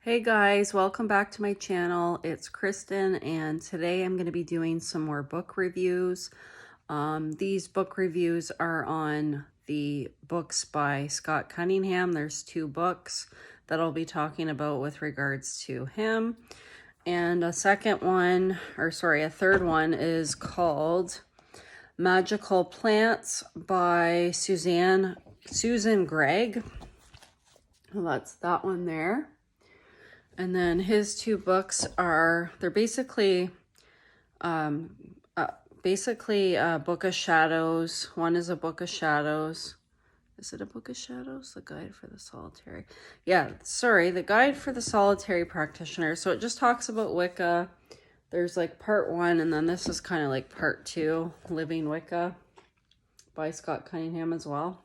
Hey guys, welcome back to my channel. It's Kristen, and today I'm going to be doing some more book reviews. These book reviews are on the books by Scott Cunningham. There's two books that I'll be talking about with regards to him. And a third one is called Magical Plants by Susan Gregg. Well, that's that one there. And then his two books they're basically a Book of Shadows. One is a Book of Shadows. Is it a Book of Shadows? The Guide for the Solitary. Yeah, sorry, the Guide for the Solitary Practitioner. So it just talks about Wicca. There's like part one, and then this is kind of like part two, Living Wicca by Scott Cunningham as well.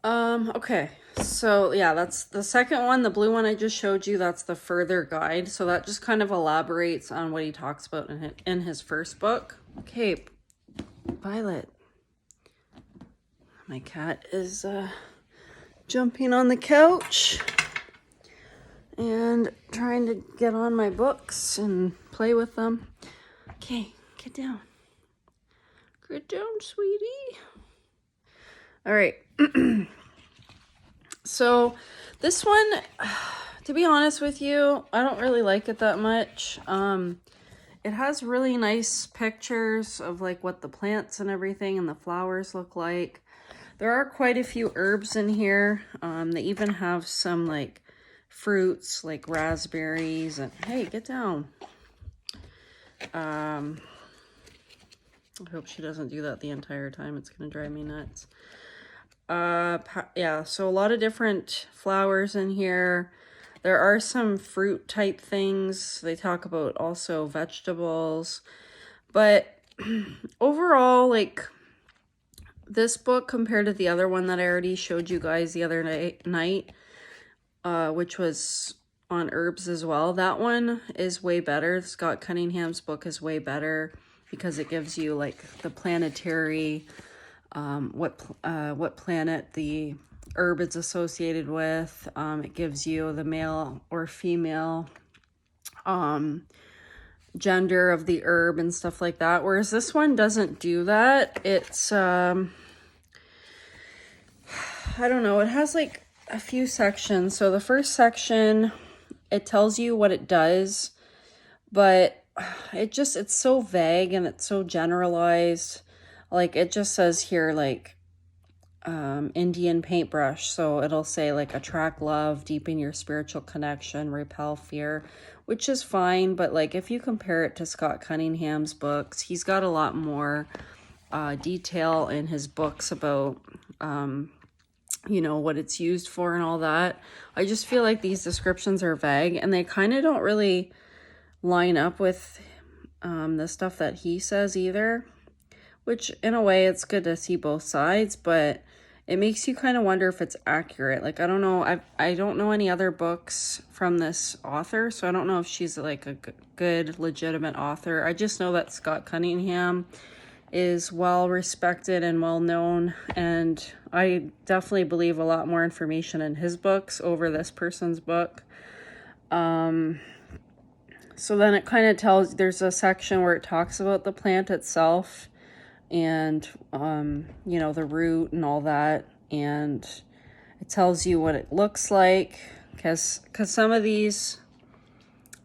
Okay, so yeah, that's the second one. The blue one I just showed you, that's the further guide. So that just kind of elaborates on what he talks about in his first book. Okay, Violet. My cat is jumping on the couch and trying to get on my books and play with them. Okay, get down. Get down, sweetie. All right. So this one, to be honest with you, I don't really like it that much. It has really nice pictures of like what the plants and everything and the flowers look like. There are quite a few herbs in here. They even have some like fruits like raspberries and hey, get down. I hope she doesn't do that the entire time. It's gonna drive me nuts. Yeah, so a lot of different flowers in here. There are some fruit type things. They talk about also vegetables. But overall, like this book compared to the other one that I already showed you guys the other night, which was on herbs as well. That one is way better. Scott Cunningham's book is way better because it gives you like the planetary what planet the herb is associated with. It gives you the male or female gender of the herb and stuff like that, whereas this one doesn't do that. It's I don't know, it has like a few sections. So the first section, it tells you what it does, but it's so vague and it's so generalized. Like it just says here like Indian paintbrush, so it'll say like attract love, deepen your spiritual connection, repel fear, which is fine. But like if you compare it to Scott Cunningham's books, he's got a lot more detail in his books about you know, what it's used for and all that. I just feel like these descriptions are vague and they kind of don't really line up with the stuff that he says either. Which in a way it's good to see both sides, but it makes you kind of wonder if it's accurate. Like, I don't know. I don't know any other books from this author, so I don't know if she's like a good, legitimate author. I just know that Scott Cunningham is well respected and well known, and I definitely believe a lot more information in his books over this person's book. So then it kind of tells, there's a section where it talks about the plant itself and you know, the root and all that, and it tells you what it looks like, because some of these,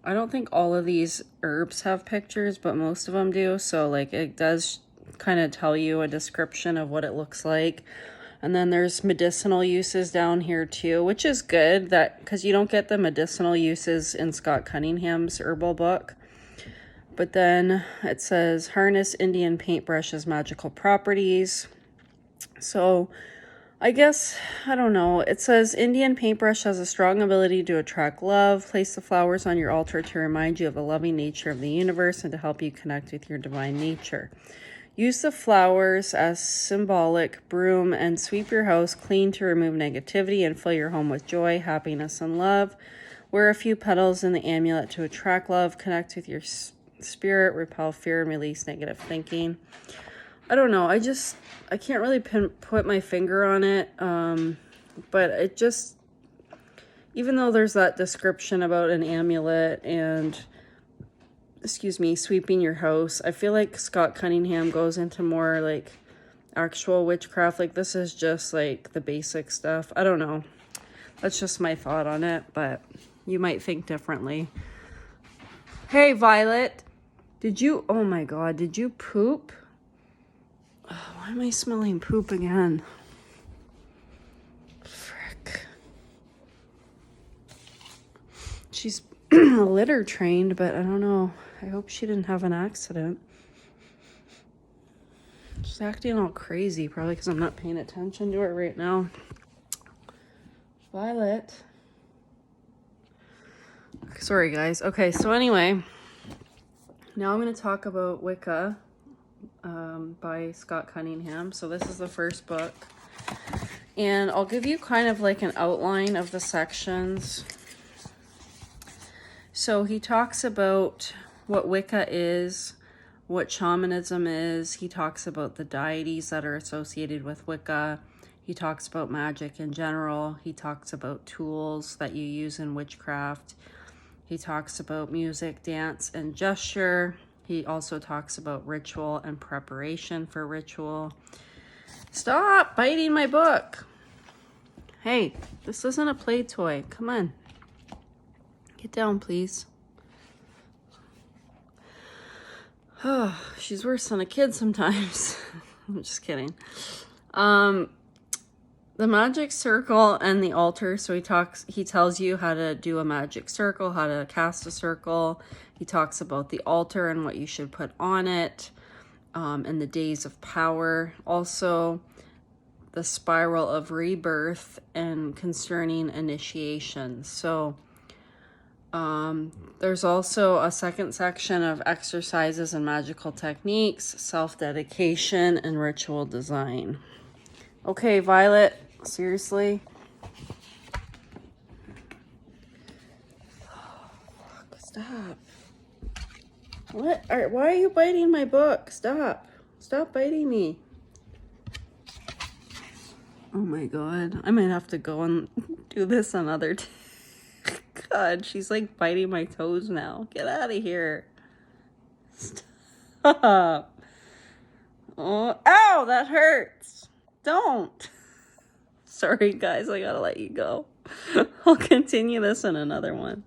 I don't think all of these herbs have pictures, but most of them do. So like it does kind of tell you a description of what it looks like. And then there's medicinal uses down here too, which is good, that because you don't get the medicinal uses in Scott Cunningham's herbal book. But then it says, harness Indian paintbrush's magical properties. So I guess, I don't know. It says, Indian paintbrush has a strong ability to attract love. Place the flowers on your altar to remind you of the loving nature of the universe and to help you connect with your divine nature. Use the flowers as symbolic broom and sweep your house clean to remove negativity and fill your home with joy, happiness, and love. Wear a few petals in the amulet to attract love. Connect with your spirit, repel fear, and release negative thinking. I don't know. I can't really put my finger on it. But it just, even though there's that description about an amulet and, excuse me, sweeping your house, I feel like Scott Cunningham goes into more like actual witchcraft. Like this is just like the basic stuff. I don't know. That's just my thought on it, but you might think differently. Hey, Violet, did you, oh my God, did you poop? Oh, why am I smelling poop again? Frick. She's litter trained, but I don't know. I hope she didn't have an accident. She's acting all crazy, probably because I'm not paying attention to her right now. Violet. Sorry, guys. Okay, so anyway, now I'm going to talk about Wicca by Scott Cunningham. So this is the first book. And I'll give you kind of like an outline of the sections. So he talks about what Wicca is, what shamanism is. He talks about the deities that are associated with Wicca. He talks about magic in general. He talks about tools that you use in witchcraft. He talks about music, dance, and gesture. He also talks about ritual and preparation for ritual. Stop biting my book. Hey, this isn't a play toy. Come on. Get down, please. Oh, she's worse than a kid sometimes. I'm just kidding. The magic circle and the altar. So he tells you how to do a magic circle, how to cast a circle. He talks about the altar and what you should put on it, and the days of power. Also, the spiral of rebirth and concerning initiation. So there's also a second section of exercises and magical techniques, self-dedication, and ritual design. Okay, Violet, seriously? Oh, fuck, stop. What? Why are you biting my book? Stop. Stop biting me. Oh my God. I might have to go and do this another day. God, she's like biting my toes now. Get out of here. Stop. Oh, ow, that hurts. Don't. Sorry, guys, I gotta let you go. I'll continue this in another one.